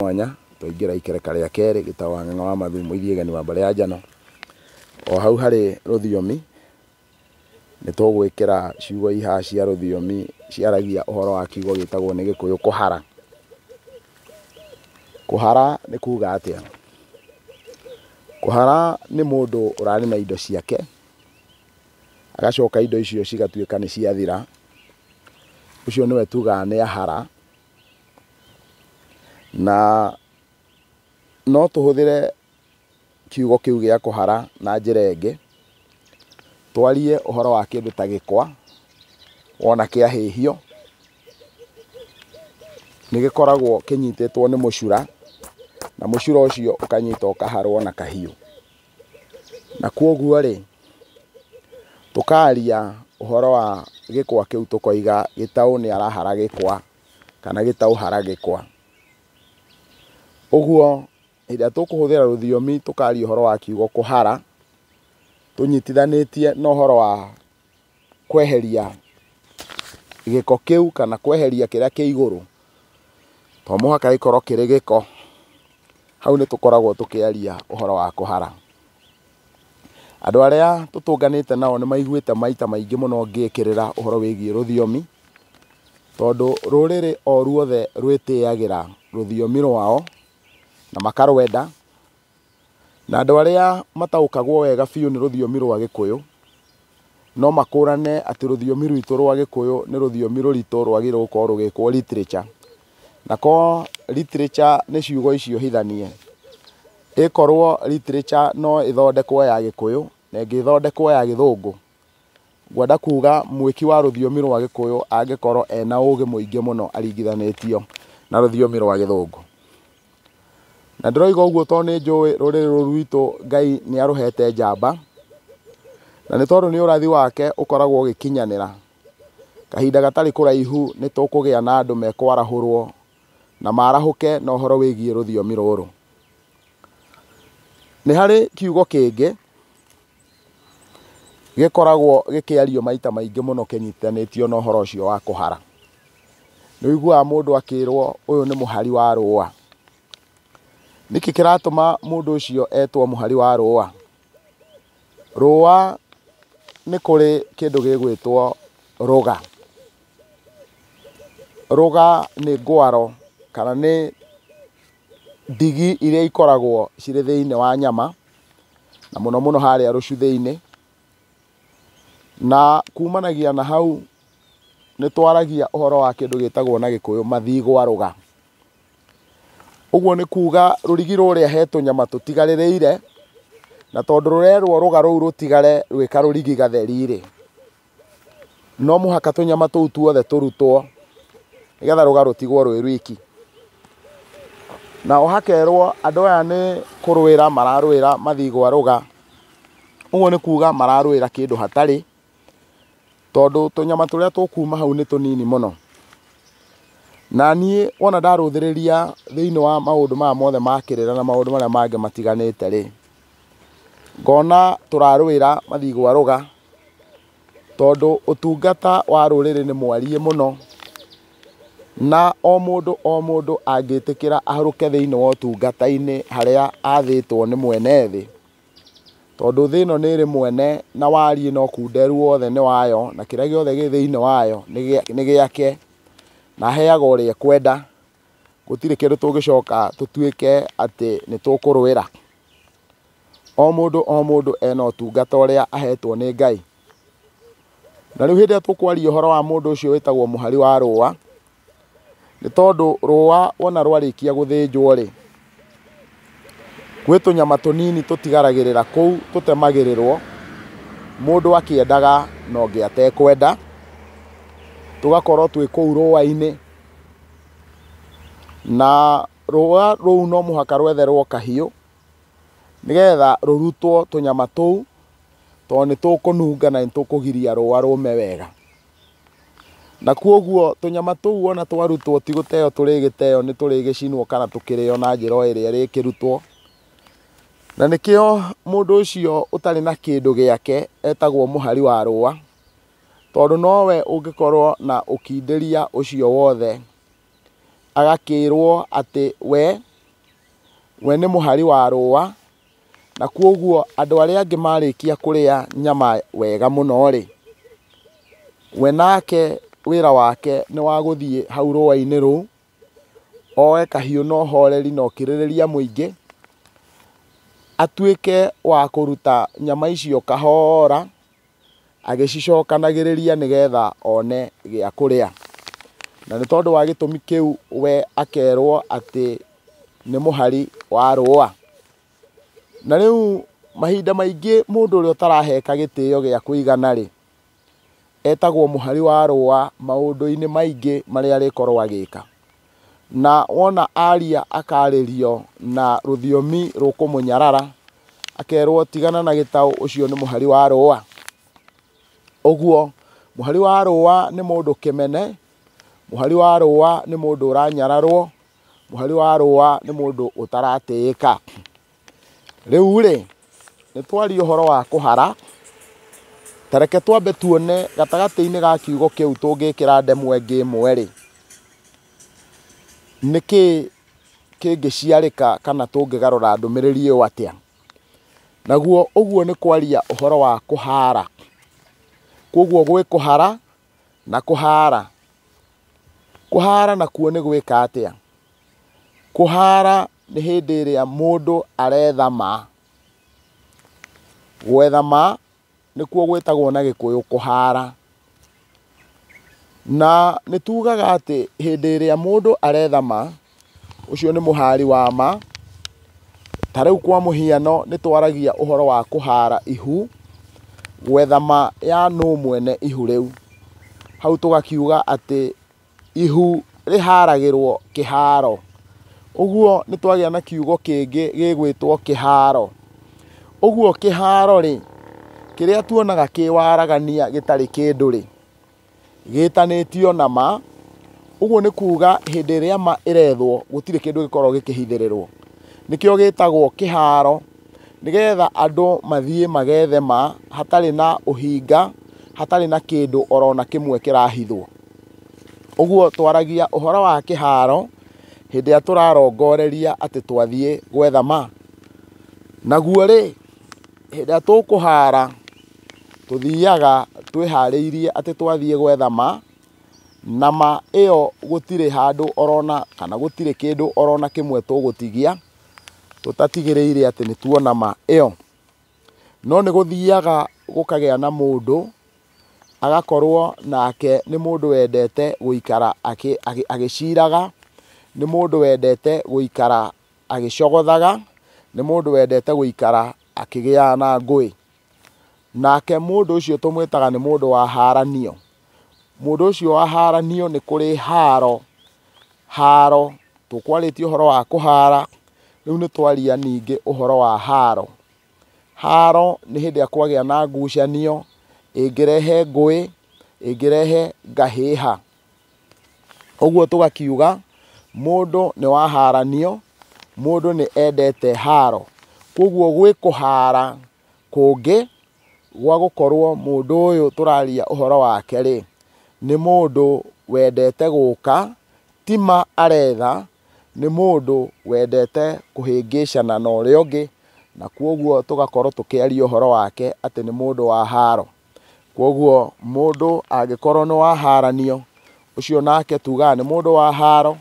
mwanya twaingira ikereka ria keri gitawa ng'ang'a wa mathumo ithiegani wa mbare ya njano o hau hari ruthiomi ni tugwikira ciugo iha cia ruthiomi ciaragia uhoro wa kiugo gitagwo ni Gikuyu kuhara. Kuhara ni kuga atia? Kuhara ni mundu urarima indo ciake agacoka indo icio cigatuika ni ciathira, ucio niwe tuga ni ahara. Na no tuhuthire kiugo kiu gia kuhara na njira ingi, twarie uhoro wa kindu ta gikwa wona kiahihio ni gikoragwo kinyitetwo ni mucura, na mucura ucio ukanyita ukaharwo na kahiu. Na kwoguo ri tukaria uhoro wa gikwa kiu tukoiga gitau ni arahara gikwa kana gitau hara gikwa. Uguo ida tukuhuthira ruthiomi tukaria uhoro wa kiugo kuhara, tunyitithanitie no uhoro wa kweheria giko kiu kana kweheria kiria ki iguru, to muhaka ikorwo kiri giko. Hau ni tukoragwo tukiaria uhoro wa kuhara. Andu aria tutunganite nao ni maiguite maita maingi muno ngikirira uhoro wigie ruthiomi, tondu ruriri o ruothe rwitiagira ruthiomi rwao na makarwenda, na andu aria mataukagwo wega biu ni ruthiomi rwa Gikuyu no makurane ati ruthiomi rwitu rwa Gikuyu ni ruthiomi ruritu rwagire gukorwo rugikwo literature. Na ko literature ni ciugo icio hithanie, ikorwo literature no ithondekwo ya Gikuyu na ingithondekwo ya Githungu, ngwenda kuga mwiki wa ruthiomi rwa Gikuyu angikorwo ena ugi muingi muno aringithanitio na ruthiomi rwa Githungu. Na ndiroiga uguo to ni njui ruriri rwitu Ngai ni aruhete njamba, na ni tondu ni urathi wake ukoragwo ugikinyanira. Kahinda gatari kuraihu ni tukugia na andu mekwarahurwo na marahuke na uhoro wigie ruthiomi ruru. Ni hari kiugo kingi gikoragwo gikiario maita maingi muno kinyitithanitio na uhoro ucio wa kuhara. Ni uiguaga mundu akirwo uyu ni muhari wa rua. Niki kiratuma mundu ucio etwo muhari wa rua? Rua ni kuri kindu gigwitwo ruga. Ruga ni ngwaro kana ni ndigi iria ikoragwo ciri thiini wa nyama, na muno muno haria rucuthiini. Na kumanagia na hau ni twaragia uhoro wa kindu gitagwo na Gikuyu mathigwa ruga. Uguo ni kuga rurigi ruria hetu nyama tutigaririire, na tondu rurerwo ruga ruu rutigare rwika rurigi gatheri ri, no muhaka tunyama tuu tuothe turutwo nigetha ruga rutigwo rwi rwiki. Na hakerwo andu aya ni kurwira mararwira mathigwa ruga, uguo ni kuga mararwira kindu hatari, tondu tunyama turia tukuma hau ni tunini muno. Na nie wona ndaruthiriria thiini wa maundu maya mothe makirira na maundu maria mangi matiganite ri, ngona turarwira mathigwa ruga tondu utungata wa ruriri ni mwarie muno, na o mundu angitikira aharuke thiini wa utungata-ini haria athitwo ni mwene thi, tondu thi ino ni ri mwene na warie no kunderu wothe ni wayo na kiria giothe gi thiini wayo ni giake na heaga uria kwenda. Gutire kindu tungicoka tutuike ati ni tukurwira. O mundu ena utungata uria ahetwo ni Ngai. Na riu hindi tukwaria uhoro wa mundu ucio witagwo muhari wa rua, ni tondu rua wona rwarikia guthinjwo ri, gwi tunyama tunini tutigaragirira kuu tutemagirirwo, mundu akiendaga no ngi atekwenda, tugakorwo twi kuu rua-ini. Na rua ruu no muhaka rwetherwo kahiu nigetha rurutwo tunyama tuu, tondu ni tukununga na ni tukugiria rua rume wega. Na kwoguo tunyama tuu wona twarutwo ti guteo turigiteo, ni turigicinwo kana tukirio na njira o iria rikirutwo. Na nikio mundu ucio utari na kindu giake etagwo muhari wa rua, tondu nowe ungikorwo na ukindiria ucio wothe agakirwo ati we we nĩ mũhari wa rũa, na kwoguo andũ arĩa angĩ marĩkia kũrĩa nyama wega mũno rĩ, we nake wĩra wake nĩ wa gũthiĩ hau rũa-inĩ rũu, oe kahiũ na ũhoreri na ũkirĩrĩria mũingĩ, atuĩke wa kũruta nyama icio kahora, agĩcicokanagĩrĩria nĩgetha one gĩa kũrĩa. Na nĩ tondũ wa gĩtũmi kĩu we akerwo atĩ nĩ mũhari wa rũa. Na rĩu mahinda maingĩ mũndũ ũrĩa ũtaraheka gĩtĩo gĩa kũigana rĩ, etagwo mũhari wa rũa maũndũ-inĩ maingĩ marĩa arĩkorwo agĩka. Na wona aria akarĩrio na rũthiomi rũkũmũnyarara, akerwo tigana na gĩtaũ, ũcio nĩ mũhari wa rũa. Ũguo mũhari wa rũa nĩ mũndũ kĩmene, mũhari wa rũa nĩ mũndũ ũranyararwo, mũhari wa rũa nĩ mũndũ ũtaratĩĩka. Rĩu rĩ, nĩ twaria ũhoro wa kũhara, ta reke twambe tuone gatagatĩ-inĩ ga kiugo kĩu tũngĩkĩra ndemwa ĩngĩ ĩmwe rĩ, nĩkĩ kĩngĩciarĩka kana tũngĩgarũra ndũmĩrĩri ĩyo atĩa. Naguo ũguo nĩ kwaria ũhoro wa kũhara. Kwoguo gwĩ kũhara na kũhara. Kũhara nakuo nĩ gwĩka atĩa? Kũhara nĩ hĩndĩ ĩrĩa mũndũ aretha ma. Gwetha ma nĩkuo gwĩtagwo na Gĩkũyũ kũhara. Na nĩ tugaga atĩ hĩndĩ ĩrĩa mũndũ aretha ma, ũcio nĩ mũhari wa ma. Ta rĩu kwa mũhiano nĩ twaragia ũhoro wa kũhara ihu, gwetha ma ya nũ mwene ihu rĩu. Hau tũgakiuga atĩ ihu rĩharagĩrwo kĩharo. Ũguo nĩ twagĩa na kiugo kĩngĩ gĩgwĩtwo kĩharo. Ũguo kĩharo rĩ, kĩrĩa tuonaga kĩwaragania gĩtarĩ kĩndũ rĩ, gĩtanĩtio na ma. Ũguo nĩ kuga hĩndĩ ĩrĩa ma ĩrethwo gũtirĩ kĩndũ gĩkoragwo gĩkĩhithĩrĩrwo. Nĩkĩo gĩtagwo kĩharo, nĩgetha andũ mathiĩ magethe ma hatarĩ na ũhinga, hatarĩ na kĩndũ orona kĩmwe kĩrahithwo. Ũguo twaragia ũhoro wa kĩharo hĩndĩ ĩrĩa tũrarongoreria atĩ twathiĩ gwetha ma. Naguo rĩ, hĩndĩ ĩrĩa tũkũhara, tũthiaga twĩharĩirie atĩ twathiĩ gwetha ma, na ma ĩyo gũtirĩ handũ orona kana gũtirĩ kĩndũ orona kĩmwe tũgũtigia tũtatigĩrĩire atĩ nĩ tuona ma ĩyo. No nĩ gũthiaga gũkagĩa na mũndũ agakorwo nake nĩ mũndũ wendete gũikara agĩciraga, nĩ mũndũ wendete gũikara agĩcogothaga, nĩ mũndũ wendete gũikara akĩgĩaga na ngũĩ. Nake mũndũ ũcio tũmwĩtaga nĩ mũndũ waharanio. Mũndũ ũcio waharanio nĩ kũrĩ haro. Haro, tũkwarĩtie ũhoro wa kũhara, rĩu nĩ twaria ningĩ ũhoro wa haro. Haro nĩ hĩndĩ ĩrĩa kwagĩa na ngucanio, ĩngĩrehe ngũĩ, ĩngĩrehe ngahĩha. Ũguo tũgakiuga mũndũ nĩ waharanio, mũndũ nĩ endete haro. Kwoguo gwĩ kũhara kũngĩ gwa gũkorwo mũndũ ũyũ tũraria ũhoro wake rĩ, nĩ mũndũ wendete gũka, ti ma aretha, nĩ mũndũ wendete kũhĩngĩcana na ũrĩa ũngĩ, na kwoguo tũgakorwo tũkĩaria ũhoro wake atĩ nĩ mũndũ wa haro. Kwoguo mũndũ angĩkorwo nĩ waharanio, ũcio nake tugaga nĩ mũndũ wa haro.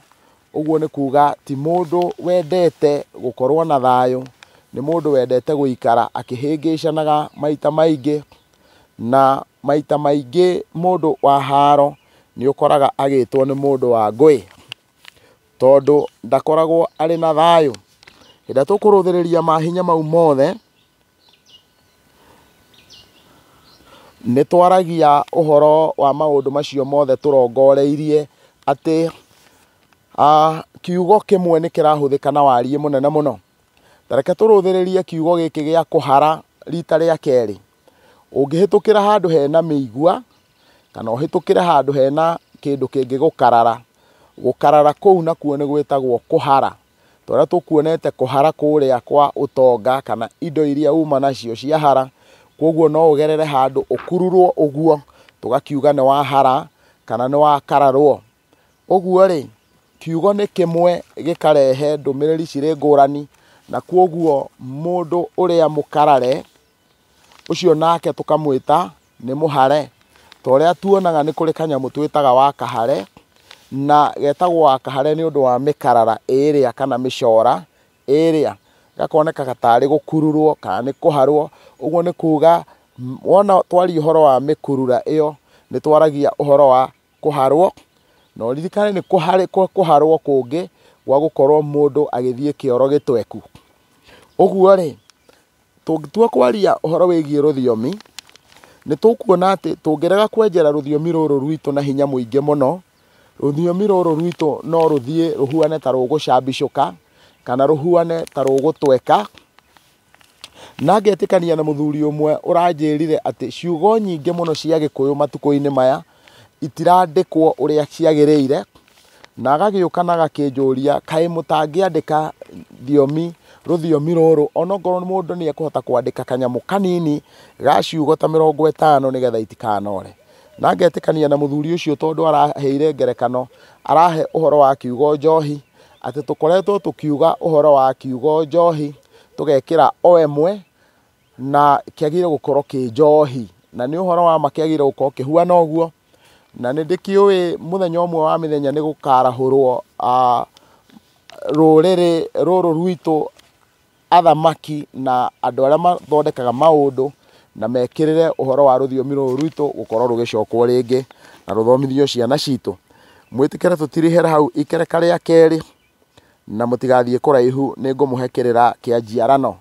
Ũguo nĩ kuga ti mũndũ wendete gũkorwo na thayũ, nĩ mũndũ wendete gũikara akĩhĩngĩcanaga maita maingĩ. Na maita maingĩ mũndũ wa haro nĩ ũkoraga agĩtwo nĩ mũndũ wa ngũĩ, tondũ ndakoragwo arĩ na thayũ. Hĩndĩ ĩrĩa tũkũrũthĩrĩria mahinya mau mothe, nĩ twaragia ũhoro wa maũndũ macio mothe tũrongoreirie atĩ kiugo kĩmwe nĩ kĩrahũthĩka na wariĩ mũnene mũno. Ta reke tũrũthĩrĩrie kiugo gĩkĩ gĩa kũhara rita rĩa kerĩ. Ũngĩhĩtũkĩra handũ hena mĩigua, kana ũhĩtũkĩre handũ hena kĩndũ kĩngĩ gũkarara, gũkarara kũu nakuo nĩ gwĩtagwo kũhara. Tũrĩa tũkuonete kũhara kũrĩa kwa ũtonga kana indo iria uma nacio cia hara. Kwoguo no ũgerere handũ ũkururwo ũguo, tũgakiuga nĩ wahara kana nĩ wakararwo. Ũguo rĩ, kiugo nĩ kĩmwe gĩkarehe ndũmĩrĩri cirĩ ngũrani, na kwoguo mundu uria mukarare ucio nake tukamwita ni muhare. Toria tuonaga ni kuri kanyamu twitaga wa kahare, na getagwo wa kahare ni undu wa mikarara iria kana micora iria gakoneka gatari gukururwo kana ni kuharwo. Uguo ni kuga wona twari uhoro wa mikurura iyo ni twaragia uhoro wa kuharwo, no ririkane ni kuharwo kungi gwa gukorwo mundu agithie kioro gitweku. Uguo ri tungitua kwaria uhoro wigie ruthiomi, ni tukuona ati tungirega kwenjera ruthiomi ruru rwitu na hinya muingi muno, ruthiomi ruru rwitu no ruthie ruhuane ta rugucambicuka kana ruhuane ta rugutweka. Na ngetikania na muthuri umwe uranjirire ati ciugo nyingi muno cia Gikuyu matuko-ini maya itirandikwo uria ciagiriire, na agagiuka na agakinjuria kai mutangiandika ruthiomi ruru onongorwo mundu ni ekuhota kwandika kanyamu kanini ga ciugo ta 50 nigetha itikanore. Na ngetikania na muthuri ucio tondu araheire ngerekano, arahe uhoro wa kiugo njohi, ati tukoretwo tukiuga uhoro wa kiugo njohi tugekira oemwe na kiagire gukorwo ki njohi, na ni uhoro wa makiagire gukorwo kihuana uguo. Na ni ndikiui muthenya umwe wa mithenya ni gukarahurwo ruriri ruru rwitu athamaki na andu aria mathondekaga maundu na mekirire uhoro wa ruthiomi ruru rwitu gukorwo rugicokwo ringi na ruthomithio ciana citu. Mwitikire tutirihera hau ikereka ria keri na mutigathie kuraihu, ni ngumuhekirira kianjiarano.